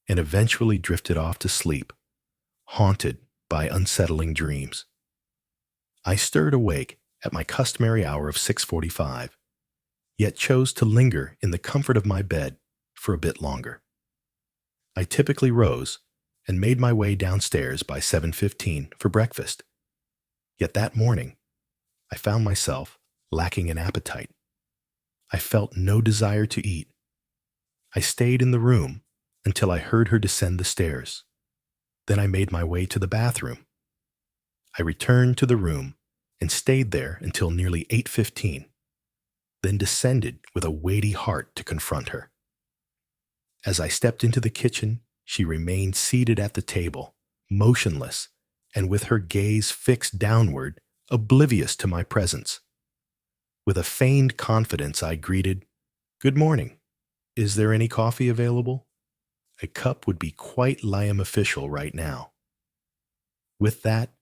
and eventually drifted off to sleep, haunted by unsettling dreams. I stirred awake at my customary hour of 6:45, yet chose to linger in the comfort of my bed for a bit longer. I typically rose and made my way downstairs by 7:15 for breakfast. Yet that morning, I found myself lacking an appetite. I felt no desire to eat. I stayed in the room until I heard her descend the stairs. Then I made my way to the bathroom. I returned to the room and stayed there until nearly 8:15, then descended with a weighty heart to confront her. As I stepped into the kitchen, she remained seated at the table, motionless, and with her gaze fixed downward, oblivious to my presence. With a feigned confidence, I greeted, "Good morning. Is there any coffee available?" A cup would be quite Liam official right now. With that,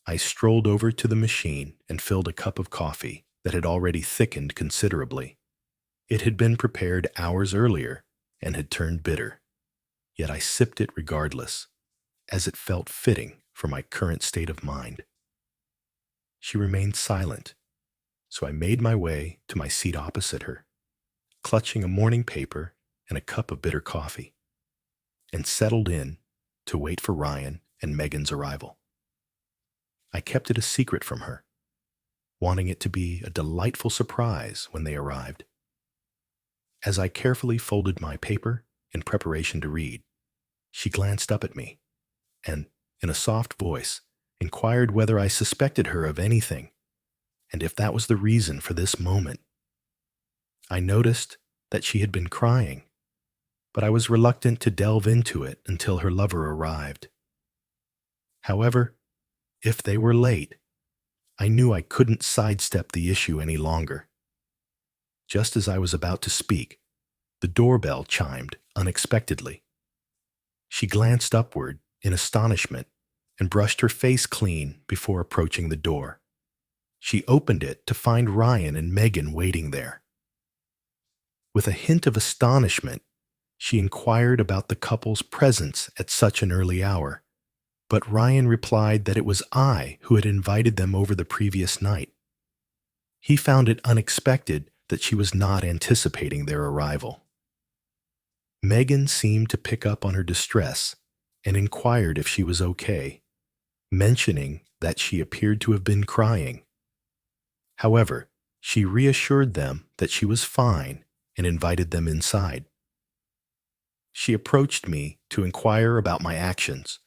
I strolled over to the machine and filled a cup of coffee that had already thickened considerably. It had been prepared hours earlier and had turned bitter, yet I sipped it regardless, as it felt fitting for my current state of mind. She remained silent, so I made my way to my seat opposite her, clutching a morning paper and a cup of bitter coffee, and settled in to wait for Ryan and Megan's arrival. I kept it a secret from her, wanting it to be a delightful surprise when they arrived. As I carefully folded my paper in preparation to read, she glanced up at me and, in a soft voice, inquired whether I suspected her of anything, and if that was the reason for this moment. I noticed that she had been crying, but I was reluctant to delve into it until her lover arrived. However, if they were late, I knew I couldn't sidestep the issue any longer. Just as I was about to speak, the doorbell chimed unexpectedly. She glanced upward in astonishment and brushed her face clean before approaching the door. She opened it to find Ryan and Megan waiting there. With a hint of astonishment, she inquired about the couple's presence at such an early hour, but Ryan replied that it was I who had invited them over the previous night. He found it unexpected that she was not anticipating their arrival. Megan seemed to pick up on her distress and inquired if she was okay, mentioning that she appeared to have been crying. However, she reassured them that she was fine and invited them inside. She approached me to inquire about my actions,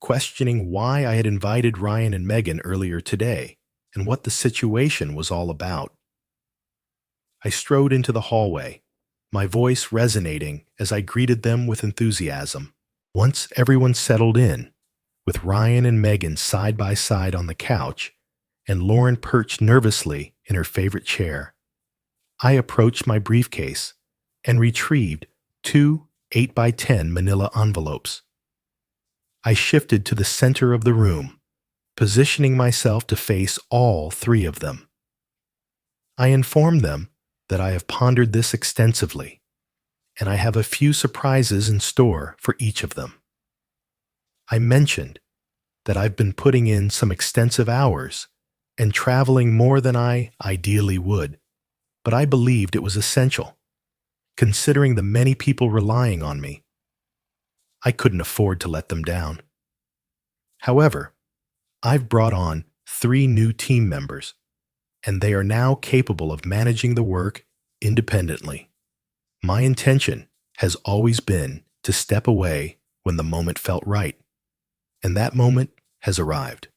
questioning why I had invited Ryan and Megan earlier today and what the situation was all about. I strode into the hallway, my voice resonating as I greeted them with enthusiasm. Once everyone settled in, with Ryan and Megan side by side on the couch and Lauren perched nervously in her favorite chair, I approached my briefcase and retrieved two 8x10 manila envelopes. I shifted to the center of the room, positioning myself to face all three of them. I informed them that I have pondered this extensively, and I have a few surprises in store for each of them. I mentioned that I've been putting in some extensive hours and traveling more than I ideally would, but I believed it was essential, considering the many people relying on me. I couldn't afford to let them down. However, I've brought on 3 new team members, and they are now capable of managing the work independently. My intention has always been to step away when the moment felt right, and that moment has arrived.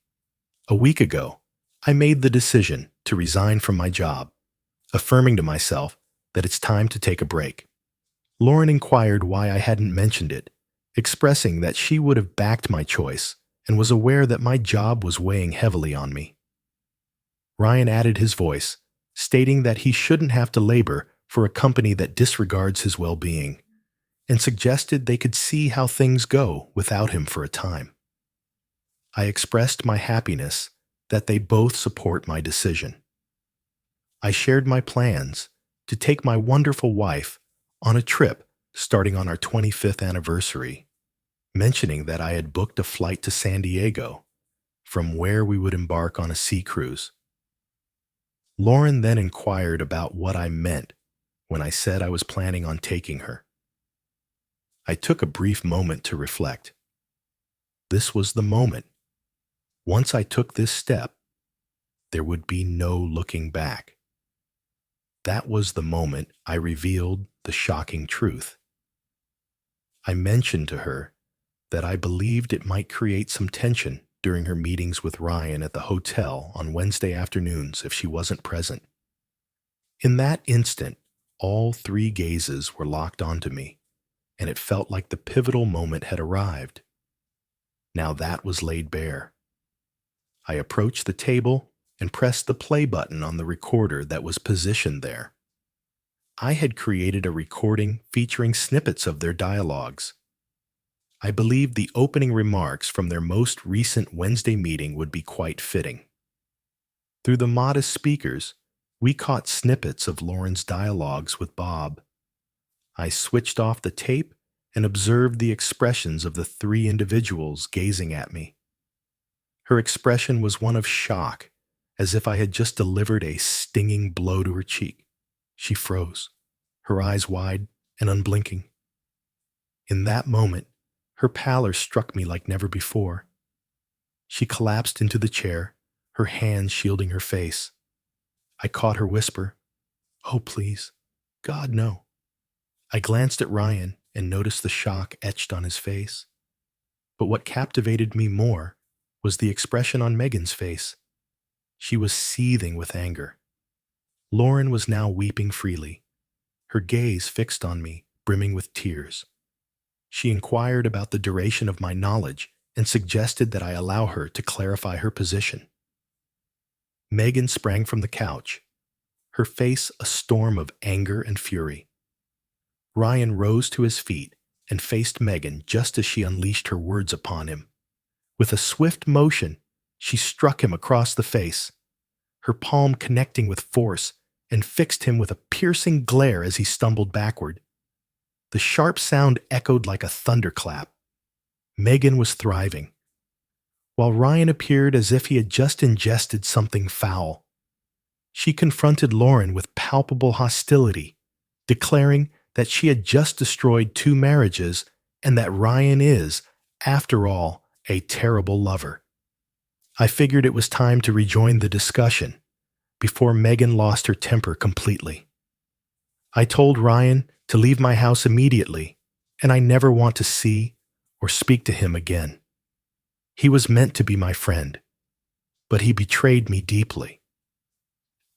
A week ago, I made the decision to resign from my job, affirming to myself that it's time to take a break. Lauren inquired why I hadn't mentioned it, expressing that she would have backed my choice and was aware that my job was weighing heavily on me. Ryan added his voice, stating that he shouldn't have to labor for a company that disregards his well-being, and suggested they could see how things go without him for a time. I expressed my happiness that they both support my decision. I shared my plans to take my wonderful wife on a trip starting on our 25th anniversary, mentioning that I had booked a flight to San Diego, from where we would embark on a sea cruise. Lauren then inquired about what I meant when I said I was planning on taking her. I took a brief moment to reflect. This was the moment. Once I took this step, there would be no looking back. That was the moment I revealed the shocking truth. I mentioned to her that I believed it might create some tension during her meetings with Ryan at the hotel on Wednesday afternoons if she wasn't present. In that instant, all 3 gazes were locked onto me, and it felt like the pivotal moment had arrived. Now that was laid bare. I approached the table and pressed the play button on the recorder that was positioned there. I had created a recording featuring snippets of their dialogues. I believed the opening remarks from their most recent Wednesday meeting would be quite fitting. Through the modest speakers, we caught snippets of Lauren's dialogues with Bob. I switched off the tape and observed the expressions of the 3 individuals gazing at me. Her expression was one of shock, as if I had just delivered a stinging blow to her cheek. She froze, her eyes wide and unblinking. In that moment, her pallor struck me like never before. She collapsed into the chair, her hands shielding her face. I caught her whisper, "Oh, please. God, no." I glanced at Ryan and noticed the shock etched on his face. But what captivated me more was the expression on Megan's face. She was seething with anger. Lauren was now weeping freely, her gaze fixed on me, brimming with tears. She inquired about the duration of my knowledge and suggested that I allow her to clarify her position. Megan sprang from the couch, her face a storm of anger and fury. Ryan rose to his feet and faced Megan just as she unleashed her words upon him. With a swift motion, she struck him across the face, her palm connecting with force, and fixed him with a piercing glare as he stumbled backward. The sharp sound echoed like a thunderclap. Megan was thriving, while Ryan appeared as if he had just ingested something foul. She confronted Lauren with palpable hostility, declaring that she had just destroyed 2 marriages and that Ryan is, after all, a terrible lover. I figured it was time to rejoin the discussion before Megan lost her temper completely. I told Ryan to leave my house immediately, and I never want to see or speak to him again. He was meant to be my friend, but he betrayed me deeply.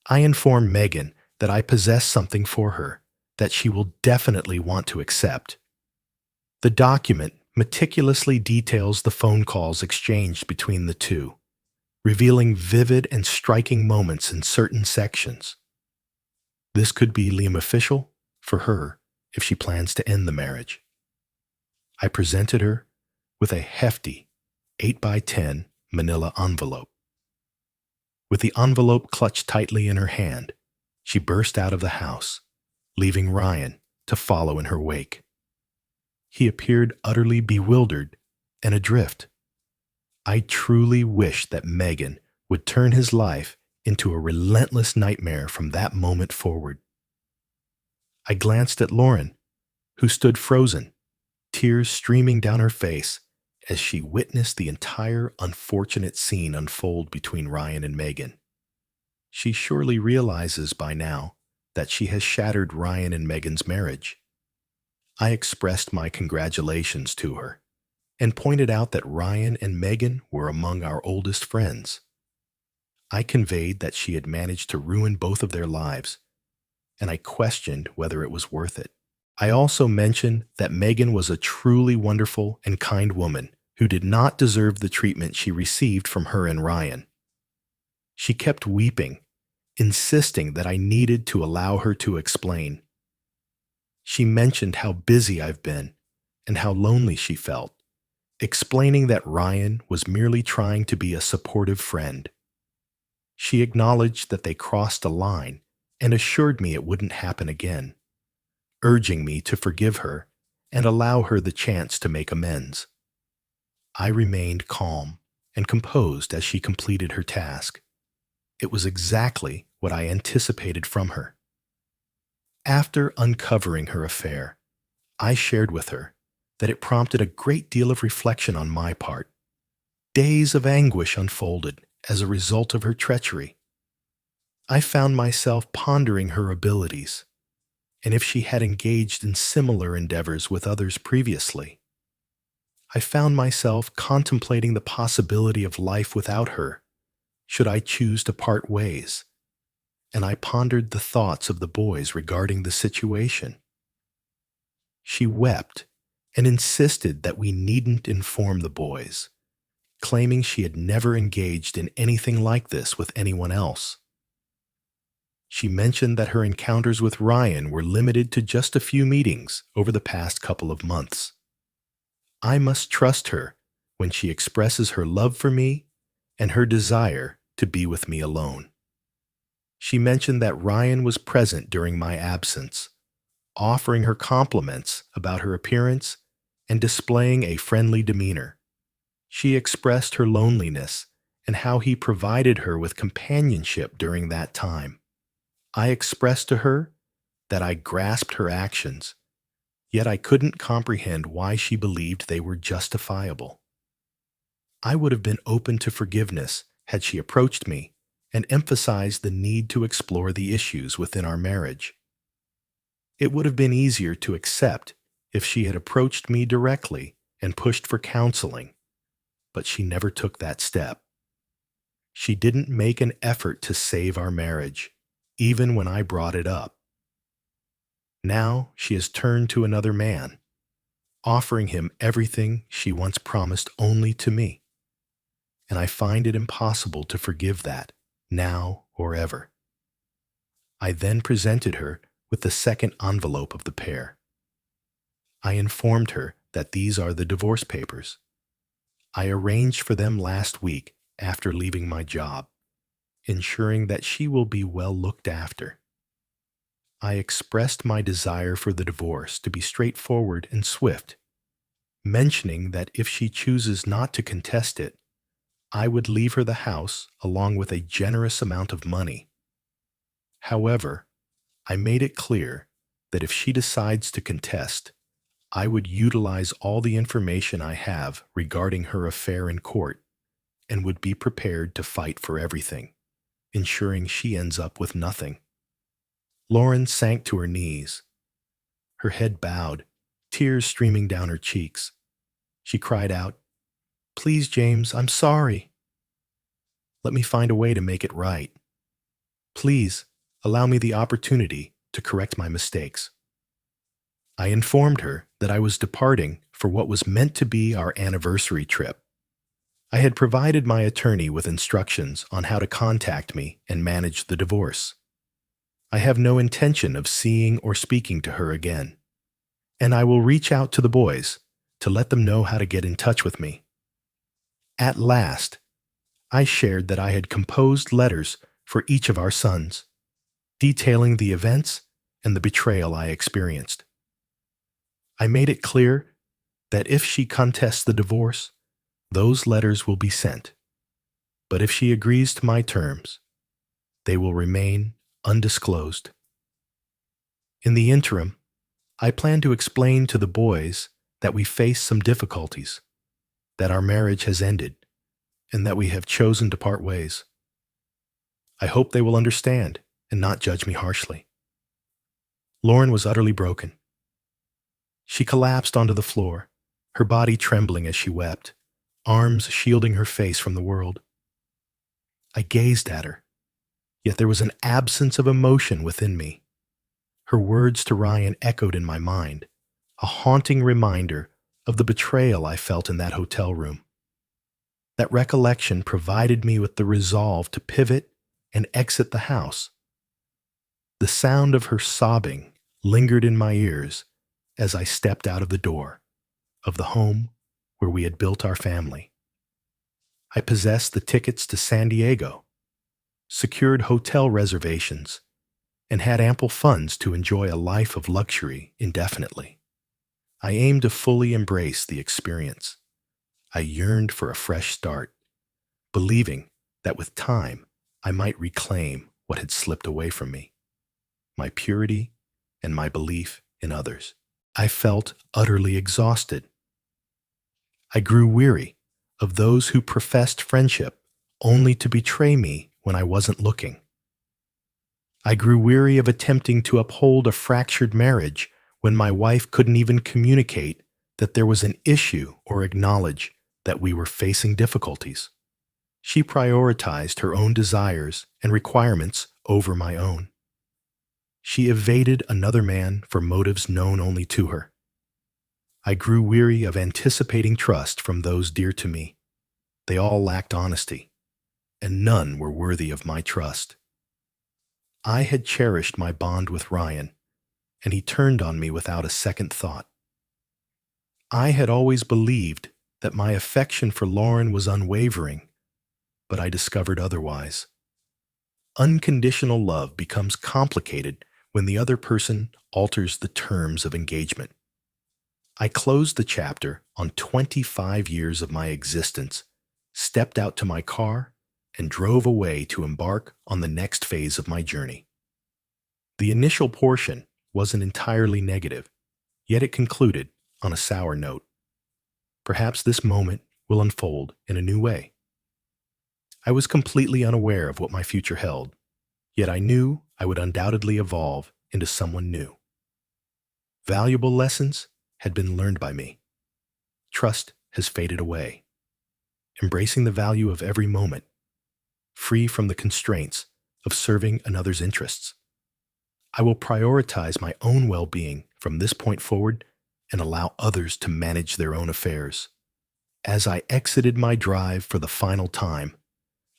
I informed Megan that I possess something for her that she will definitely want to accept. The document meticulously details the phone calls exchanged between the two, revealing vivid and striking moments in certain sections. This could be Liam official for her if she plans to end the marriage. I presented her with a hefty 8x10 manila envelope. With the envelope clutched tightly in her hand, she burst out of the house, leaving Ryan to follow in her wake. He appeared utterly bewildered and adrift. I truly wished that Megan would turn his life into a relentless nightmare from that moment forward. I glanced at Lauren, who stood frozen, tears streaming down her face as she witnessed the entire unfortunate scene unfold between Ryan and Megan. She surely realizes by now that she has shattered Ryan and Megan's marriage. I expressed my congratulations to her and pointed out that Ryan and Megan were among our oldest friends. I conveyed that she had managed to ruin both of their lives, and I questioned whether it was worth it. I also mentioned that Megan was a truly wonderful and kind woman who did not deserve the treatment she received from her and Ryan. She kept weeping, insisting that I needed to allow her to explain. She mentioned how busy I've been and how lonely she felt, explaining that Ryan was merely trying to be a supportive friend. She acknowledged that they crossed a line and assured me it wouldn't happen again, urging me to forgive her and allow her the chance to make amends. I remained calm and composed as she completed her task. It was exactly what I anticipated from her. After uncovering her affair, I shared with her that it prompted a great deal of reflection on my part. Days of anguish unfolded as a result of her treachery. I found myself pondering her abilities, and if she had engaged in similar endeavors with others previously. I found myself contemplating the possibility of life without her, should I choose to part ways, and I pondered the thoughts of the boys regarding the situation. She wept and insisted that we needn't inform the boys, claiming she had never engaged in anything like this with anyone else. She mentioned that her encounters with Ryan were limited to just a few meetings over the past couple of months. I must trust her when she expresses her love for me and her desire to be with me alone. She mentioned that Ryan was present during my absence, offering her compliments about her appearance and displaying a friendly demeanor. She expressed her loneliness and how he provided her with companionship during that time. I expressed to her that I grasped her actions, yet I couldn't comprehend why she believed they were justifiable. I would have been open to forgiveness had she approached me and emphasized the need to explore the issues within our marriage. It would have been easier to accept if she had approached me directly and pushed for counseling, but she never took that step. She didn't make an effort to save our marriage, even when I brought it up. Now she has turned to another man, offering him everything she once promised only to me, and I find it impossible to forgive that, now or ever. I then presented her with the second envelope of the pair. I informed her that these are the divorce papers. I arranged for them last week after leaving my job, ensuring that she will be well looked after. I expressed my desire for the divorce to be straightforward and swift, mentioning that if she chooses not to contest it, I would leave her the house along with a generous amount of money. However, I made it clear that if she decides to contest, I would utilize all the information I have regarding her affair in court and would be prepared to fight for everything, ensuring she ends up with nothing. Lauren sank to her knees, her head bowed, tears streaming down her cheeks. She cried out, "Please, James, I'm sorry. Let me find a way to make it right. Please, allow me the opportunity to correct my mistakes." I informed her that I was departing for what was meant to be our anniversary trip. I had provided my attorney with instructions on how to contact me and manage the divorce. I have no intention of seeing or speaking to her again, and I will reach out to the boys to let them know how to get in touch with me. At last, I shared that I had composed letters for each of our sons, detailing the events and the betrayal I experienced. I made it clear that if she contests the divorce, those letters will be sent. But if she agrees to my terms, they will remain undisclosed. In the interim, I plan to explain to the boys that we face some difficulties, that our marriage has ended, and that we have chosen to part ways. I hope they will understand and not judge me harshly. Lauren was utterly broken. She collapsed onto the floor, her body trembling as she wept, arms shielding her face from the world. I gazed at her, yet there was an absence of emotion within me. Her words to Ryan echoed in my mind, a haunting reminder of the betrayal I felt in that hotel room. That recollection provided me with the resolve to pivot and exit the house. The sound of her sobbing lingered in my ears as I stepped out of the door of the home where we had built our family. I possessed the tickets to San Diego, secured hotel reservations, and had ample funds to enjoy a life of luxury indefinitely. I aimed to fully embrace the experience. I yearned for a fresh start, believing that with time I might reclaim what had slipped away from me, my purity and my belief in others. I felt utterly exhausted. I grew weary of those who professed friendship only to betray me when I wasn't looking. I grew weary of attempting to uphold a fractured marriage when my wife couldn't even communicate that there was an issue or acknowledge that we were facing difficulties. She prioritized her own desires and requirements over my own. She evaded another man for motives known only to her. I grew weary of anticipating trust from those dear to me. They all lacked honesty, and none were worthy of my trust. I had cherished my bond with Ryan, and he turned on me without a second thought. I had always believed that my affection for Lauren was unwavering, but I discovered otherwise. Unconditional love becomes complicated when the other person alters the terms of engagement. I closed the chapter on 25 years of my existence, stepped out to my car, and drove away to embark on the next phase of my journey. The initial portion wasn't entirely negative, yet it concluded on a sour note. Perhaps this moment will unfold in a new way. I was completely unaware of what my future held, yet I knew I would undoubtedly evolve into someone new. Valuable lessons had been learned by me. Trust has faded away. Embracing the value of every moment, free from the constraints of serving another's interests. I will prioritize my own well-being from this point forward and allow others to manage their own affairs. As I exited my drive for the final time,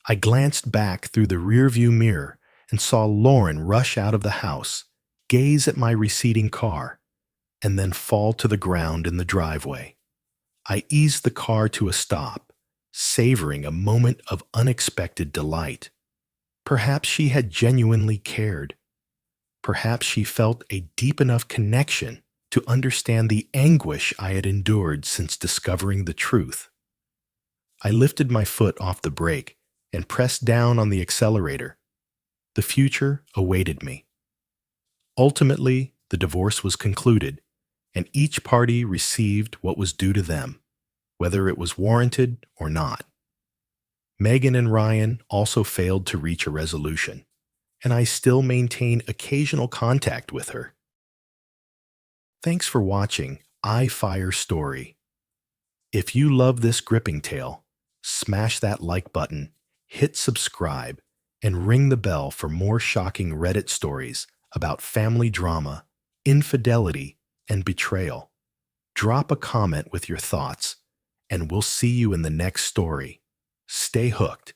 I glanced back through the rearview mirror and saw Lauren rush out of the house, gaze at my receding car, and then fall to the ground in the driveway. I eased the car to a stop, savoring a moment of unexpected delight. Perhaps she had genuinely cared. Perhaps she felt a deep enough connection to understand the anguish I had endured since discovering the truth. I lifted my foot off the brake and pressed down on the accelerator. The future awaited me. Ultimately, the divorce was concluded, and each party received what was due to them, whether it was warranted or not. Megan and Ryan also failed to reach a resolution, and I still maintain occasional contact with her. Thanks for watching Fire Story. If you love this gripping tale, smash that like button, hit subscribe, and ring the bell for more shocking Reddit stories about family drama, infidelity, and betrayal. Drop a comment with your thoughts, and we'll see you in the next story. Stay hooked.